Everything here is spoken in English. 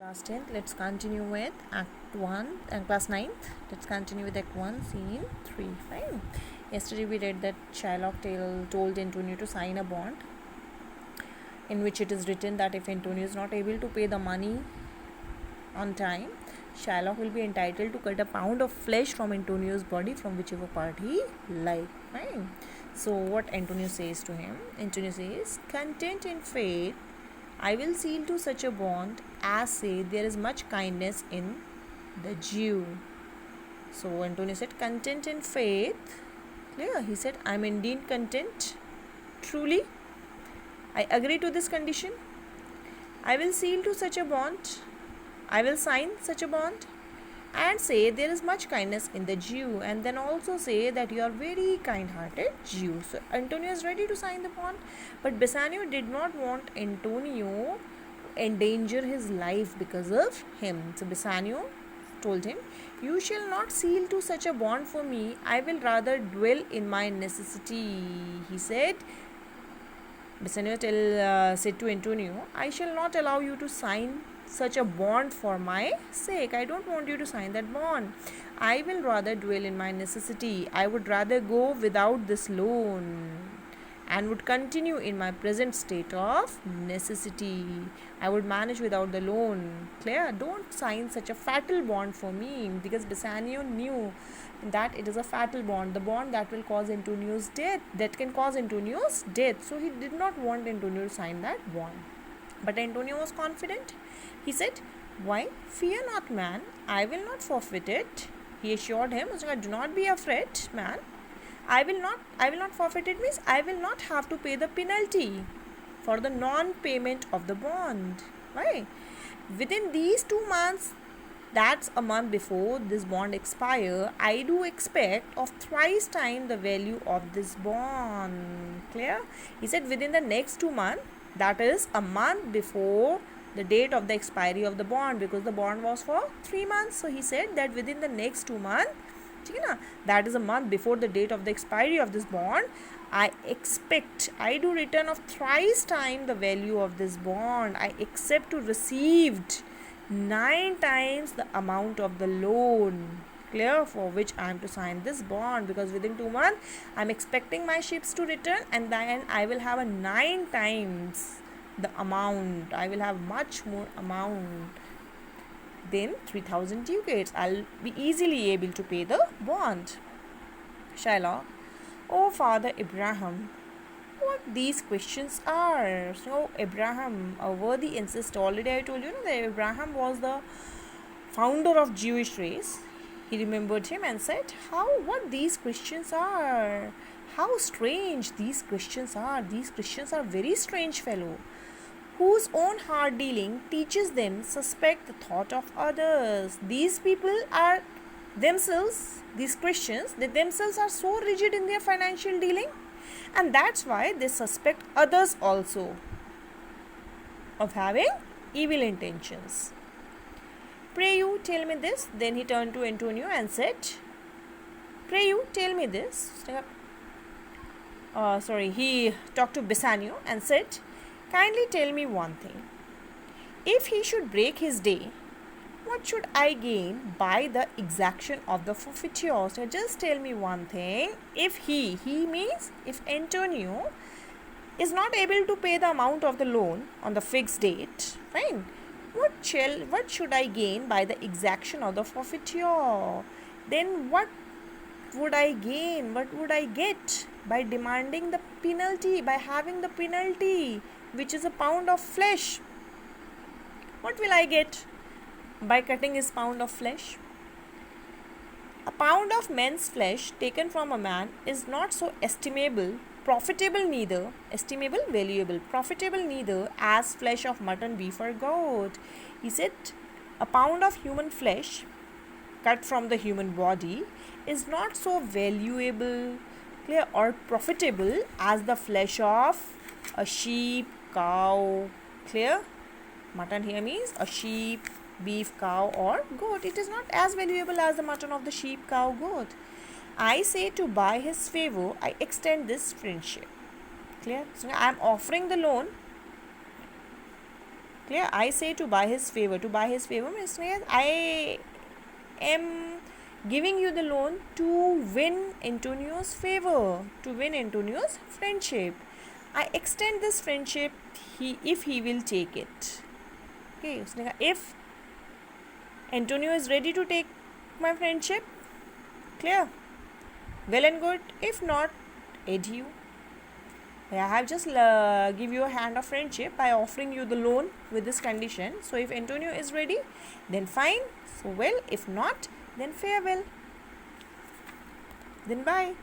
Class 10th, let's continue with Act 1 and Class 9th. Let's continue with Act 1, Scene 3. Fine. Yesterday we read that Shylock told Antonio to sign a bond in which it is written that if Antonio is not able to pay the money on time, Shylock will be entitled to cut a pound of flesh from Antonio's body from whichever part he liked. Fine. So what Antonio says to him? Antonio says, "Content in fate, I will seal to such a bond as say there is much kindness in the Jew." So Antonio said, "Content in faith." Clear? He said, "I am indeed content. Truly, I agree to this condition. I will seal to such a bond. I will sign such a bond and say there is much kindness in the Jew, and then also say that you are very kind-hearted Jew." So Antonio is ready to sign the bond, but Bassanio did not want Antonio to endanger his life because of him. So Bassanio told him, "You shall not seal to such a bond for me. I will rather dwell in my necessity." He said, Bassanio said to Antonio, "I shall not allow you to sign such a bond for my sake. I don't want you to sign that bond. I will rather dwell in my necessity. I would rather go without this loan and would continue in my present state of necessity. I would manage without the loan. Clear? Don't sign such a fatal bond for me," because Bassanio knew that it is a fatal bond, the bond that will cause Antonio's death, that can cause Antonio's death. So he did not want Antonio to sign that bond. But Antonio was confident. He said, "Why, fear not, man. I will not forfeit it." He assured him, "Do not be afraid, man. I will not forfeit it." Means I will not have to pay the penalty for the non-payment of the bond. Why? Within these 2 months, that's a month before this bond expire, I do expect of thrice time the value of this bond. Clear? He said within the next 2 months, that is a month before the date of the expiry of the bond, because the bond was for 3 months. So he said that within the next 2 months, that is a month before the date of the expiry of this bond, I expect, I do return of thrice time the value of this bond. I accept to received 9 times the amount of the loan. Clear? For which I am to sign this bond, because within 2 months I am expecting my ships to return, and then I will have a 9 times the amount. I will have much more amount than 3,000 ducats. I'll be easily able to pay the bond. Shylock, "Oh, Father Abraham, what these questions are." So Abraham, a worthy ancestor, already I told you that Abraham was the founder of Jewish race. He remembered him and said, what these Christians are. How strange these Christians are. These Christians are very strange fellow, whose own hard dealing teaches them suspect the thought of others. These people are themselves, these Christians, they themselves are so rigid in their financial dealing, and that's why they suspect others also of having evil intentions. "Pray you tell me this." Then he turned to Antonio and said, "Pray you tell me this." He talked to Bassanio and said, "Kindly tell me one thing. If he should break his day, what should I gain by the exaction of the forfeiture?" So just tell me one thing. If he means if Antonio is not able to pay the amount of the loan on the fixed date, fine, what should I gain by the exaction of the forfeiture? Then what would I gain? What would I get by demanding the penalty, by having the penalty, which is a pound of flesh? What will I get by cutting his pound of flesh? A pound of men's flesh taken from a man is not so valuable, profitable neither as flesh of mutton, beef or goat. He said, a pound of human flesh cut from the human body is not so valuable, clear, or profitable as the flesh of a sheep, cow. Clear? Mutton here means a sheep, beef, cow or goat. It is not as valuable as the mutton of the sheep, cow, goat. I say to buy his favor, I extend this friendship. Clear? So I am offering the loan Clear? I say to buy his favor. To buy his favor means I am giving you the loan to win Antonio's favor, to win Antonio's friendship. I extend this friendship if he will take it. Okay, उसने कहा if Antonio is ready to take my friendship, clear, well and good. If not, adieu. I have just give you a hand of friendship by offering you the loan with this condition. So if Antonio is ready, then fine, so well. If not, then farewell, then bye.